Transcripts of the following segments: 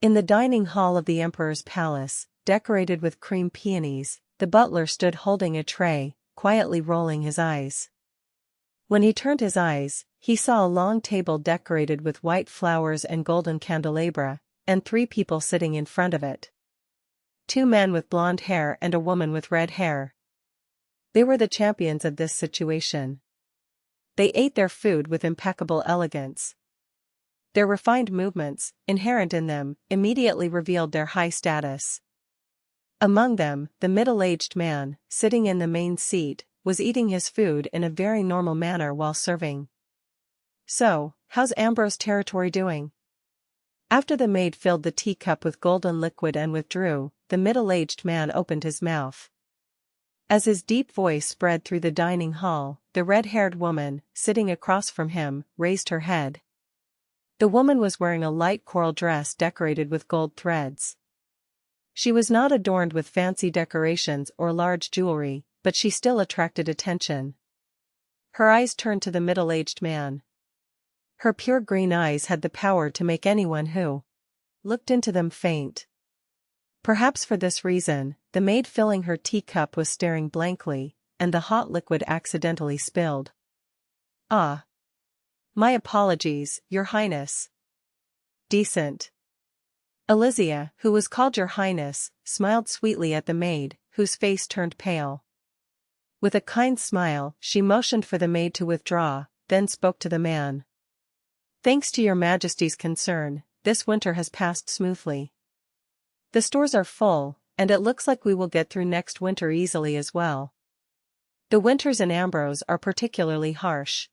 In the dining hall of the emperor's palace, decorated with cream peonies, the butler stood holding a tray, quietly rolling his eyes. When he turned his eyes, he saw a long table decorated with white flowers and golden candelabra, and 3 people sitting in front of it. 2 men with blonde hair and a woman with red hair. They were the champions of this situation. They ate their food with impeccable elegance. Their refined movements, inherent in them, immediately revealed their high status. Among them, the middle-aged man, sitting in the main seat, was eating his food in a very normal manner while serving. "So, how's Ambrose territory doing?" After the maid filled the teacup with golden liquid and withdrew, the middle-aged man opened his mouth. As his deep voice spread through the dining hall, the red-haired woman, sitting across from him, raised her head. The woman was wearing a light coral dress decorated with gold threads. She was not adorned with fancy decorations or large jewelry, but she still attracted attention. Her eyes turned to the middle-aged man. Her pure green eyes had the power to make anyone who looked into them faint. Perhaps for this reason, the maid filling her teacup was staring blankly, and the hot liquid accidentally spilled. "Ah. My apologies, Your Highness." "Decent." Aleisha, who was called Your Highness, smiled sweetly at the maid, whose face turned pale. With a kind smile, she motioned for the maid to withdraw, then spoke to the man. "Thanks to Your Majesty's concern, this winter has passed smoothly. The stores are full, and it looks like we will get through next winter easily as well. The winters in Ambrose are particularly harsh.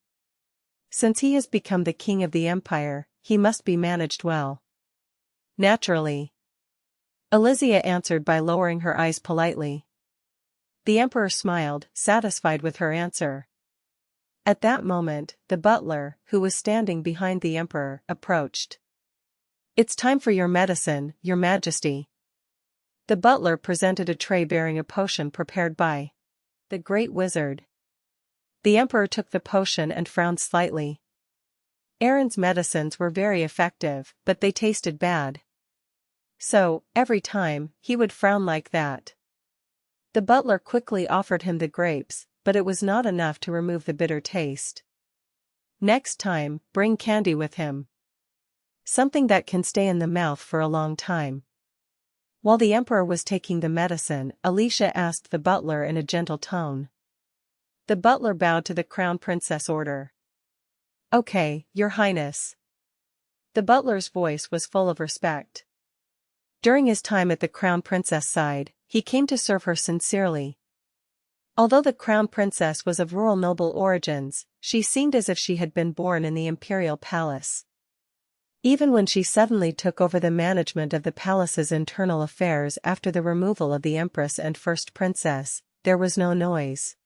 Since he has become the king of the empire, he must be managed well." "Naturally." Aleisha answered by lowering her eyes politely. The emperor smiled, satisfied with her answer. At that moment, the butler, who was standing behind the emperor, approached. "It's time for your medicine, Your Majesty." The butler presented a tray bearing a potion prepared by the great wizard. The emperor took the potion and frowned slightly. Aaron's medicines were very effective, but they tasted bad. So, every time, he would frown like that. The butler quickly offered him the grapes, but it was not enough to remove the bitter taste. "Next time, bring candy with him. Something that can stay in the mouth for a long time." While the emperor was taking the medicine, Aleisha asked the butler in a gentle tone. The butler bowed to the crown princess order. "Okay, Your Highness." The butler's voice was full of respect. During his time at the crown princess' side, he came to serve her sincerely. Although the crown princess was of rural noble origins, she seemed as if she had been born in the imperial palace. Even when she suddenly took over the management of the palace's internal affairs after the removal of the empress and first princess, there was no noise.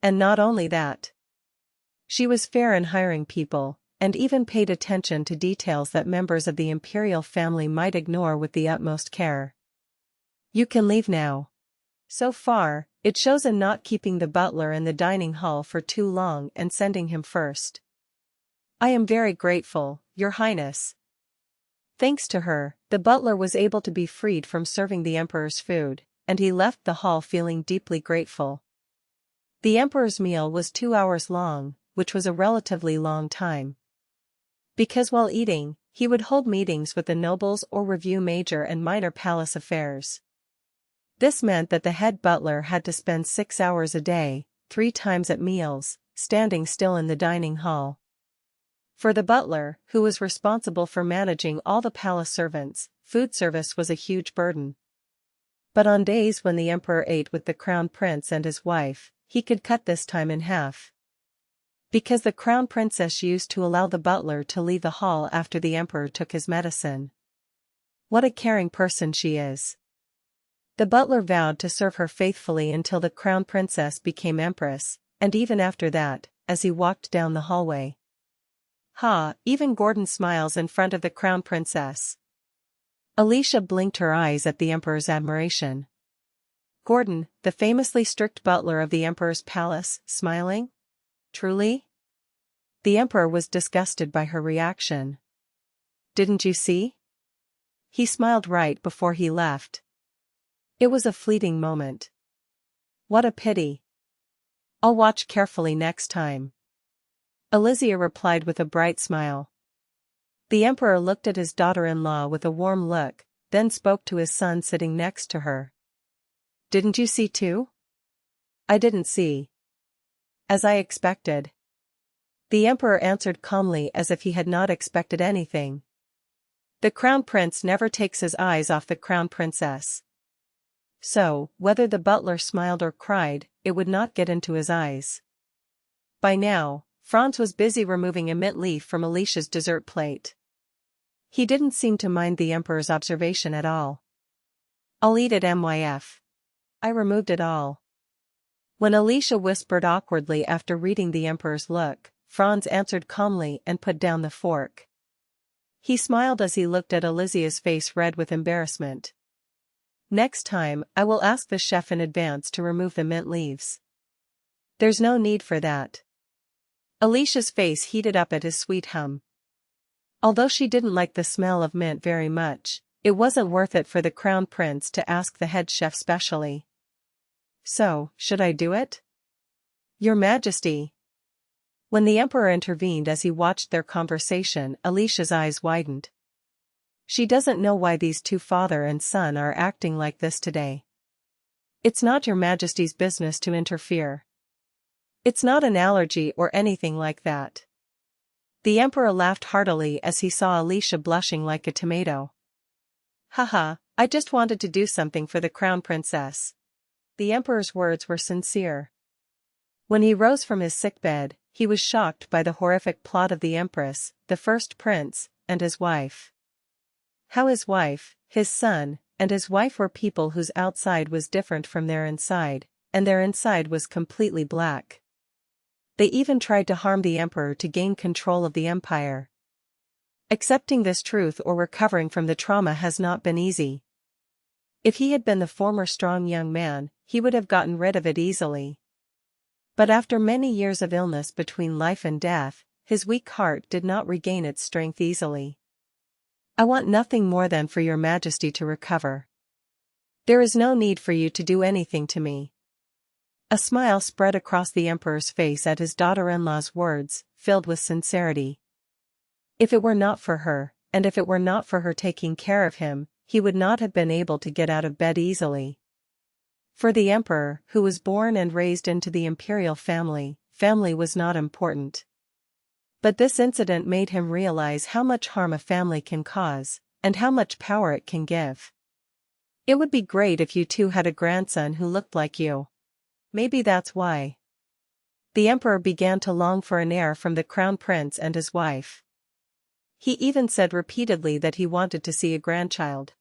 And not only that. She was fair in hiring people, and even paid attention to details that members of the imperial family might ignore with the utmost care. "You can leave now." So far, it shows in not keeping the butler in the dining hall for too long and sending him first. "I am very grateful, Your Highness." Thanks to her, the butler was able to be freed from serving the emperor's food, and he left the hall feeling deeply grateful. The emperor's meal was 2 hours long, which was a relatively long time. Because while eating, he would hold meetings with the nobles or review major and minor palace affairs. This meant that the head butler had to spend 6 hours a day, 3 times at meals, standing still in the dining hall. For the butler, who was responsible for managing all the palace servants, food service was a huge burden. But on days when the emperor ate with the crown prince and his wife, he could cut this time in half. Because the crown princess used to allow the butler to leave the hall after the emperor took his medicine. What a caring person she is. The butler vowed to serve her faithfully until the crown princess became empress, and even after that, as he walked down the hallway. "Ha, even Gordon smiles in front of the crown princess." Aleisha blinked her eyes at the emperor's admiration. Gordon, the famously strict butler of the emperor's palace, smiling? Truly? The emperor was disgusted by her reaction. "Didn't you see? He smiled right before he left. It was a fleeting moment. What a pity. I'll watch carefully next time. Aleisha replied with a bright smile. The emperor looked at his daughter-in-law with a warm look, then spoke to his son sitting next to her. Didn't you see too? I didn't see. As I expected. The emperor answered calmly as if he had not expected anything. The crown prince never takes his eyes off the crown princess. So, whether the butler smiled or cried, it would not get into his eyes. By now, Franz was busy removing a mint leaf from Aleisha's dessert plate. He didn't seem to mind the emperor's observation at all. I'll eat it myf. I removed it all. When Aleisha whispered awkwardly after reading the emperor's look, Franz answered calmly and put down the fork. He smiled as he looked at Aleisha's face red with embarrassment. Next time, I will ask the chef in advance to remove the mint leaves. There's no need for that. Aleisha's face heated up at his sweet hum. Although she didn't like the smell of mint very much, it wasn't worth it for the crown prince to ask the head chef specially. So, should I do it? Your Majesty. When the emperor intervened as he watched their conversation, Aleisha's eyes widened. She doesn't know why these two father and son are acting like this today. It's not your Majesty's business to interfere. It's not an allergy or anything like that. The emperor laughed heartily as he saw Aleisha blushing like a tomato. Haha, I just wanted to do something for the crown princess. The emperor's words were sincere. When he rose from his sickbed, he was shocked by the horrific plot of the empress, the first prince, and his wife. How his wife, his son, and his wife were people whose outside was different from their inside, and their inside was completely black. They even tried to harm the emperor to gain control of the empire. Accepting this truth or recovering from the trauma has not been easy. If he had been the former strong young man, he would have gotten rid of it easily. But after many years of illness between life and death, his weak heart did not regain its strength easily. I want nothing more than for your Majesty to recover. There is no need for you to do anything to me. A smile spread across the emperor's face at his daughter-in-law's words, filled with sincerity. If it were not for her, and if it were not for her taking care of him, he would not have been able to get out of bed easily. For the emperor, who was born and raised into the imperial family, family was not important. But this incident made him realize how much harm a family can cause, and how much power it can give. It would be great if you two had a grandson who looked like you. Maybe that's why. The emperor began to long for an heir from the crown prince and his wife. He even said repeatedly that he wanted to see a grandchild.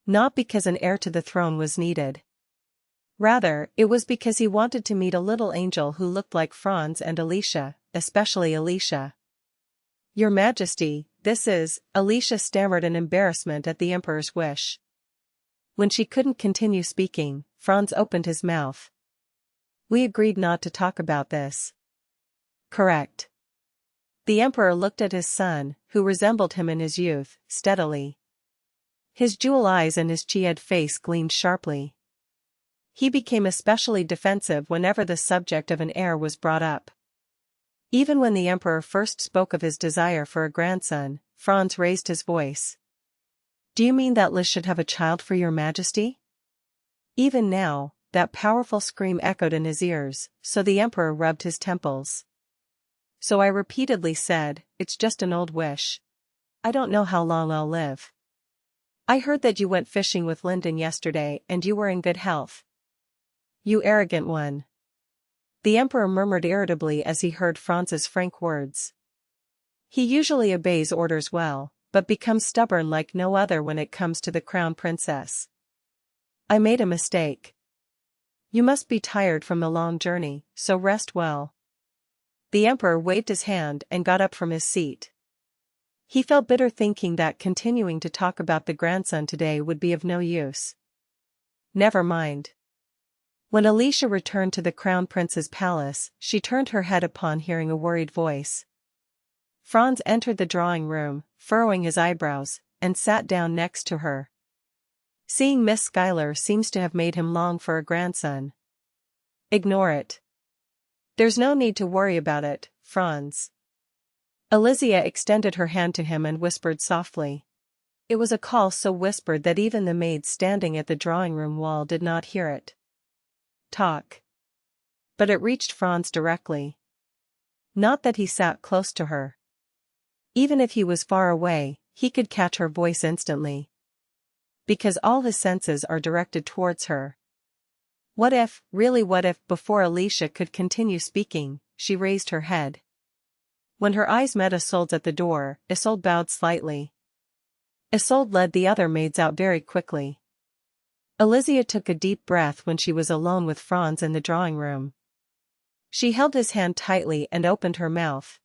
Not because an heir to the throne was needed. Rather, it was because he wanted to meet a little angel who looked like Franz and Aleisha, especially Aleisha. Your Majesty, this is, Aleisha stammered in embarrassment at the emperor's wish. When she couldn't continue speaking, Franz opened his mouth. We agreed not to talk about this. Correct. The emperor looked at his son, who resembled him in his youth, steadily. His jewel eyes and his chiad face gleamed sharply. He became especially defensive whenever the subject of an heir was brought up. Even when the emperor first spoke of his desire for a grandson, Franz raised his voice. Do you mean that Liz should have a child for your Majesty? Even now, that powerful scream echoed in his ears, so the emperor rubbed his temples. So I repeatedly said, it's just an old wish. I don't know how long I'll live. I heard that you went fishing with Lyndon yesterday and you were in good health. You arrogant one. The emperor murmured irritably as he heard Franz's frank words. He usually obeys orders well, but becomes stubborn like no other when it comes to the crown princess. I made a mistake. You must be tired from the long journey, so rest well. The emperor waved his hand and got up from his seat. He felt bitter thinking that continuing to talk about the grandson today would be of no use. Never mind. When Aleisha returned to the crown prince's palace, she turned her head upon hearing a worried voice. Franz entered the drawing room, furrowing his eyebrows, and sat down next to her. Seeing Miss Schuyler seems to have made him long for a grandson. Ignore it. There's no need to worry about it, Franz. Aleisha extended her hand to him and whispered softly. It was a call so whispered that even the maids standing at the drawing-room wall did not hear it. Talk. But it reached Franz directly. Not that he sat close to her. Even if he was far away, he could catch her voice instantly. Because all his senses are directed towards her. What if, really what if, before Aleisha could continue speaking, she raised her head. When her eyes met Isolde's at the door, Isolde bowed slightly. Isolde led the other maids out very quickly. Aleisha took a deep breath when she was alone with Franz in the drawing room. She held his hand tightly and opened her mouth,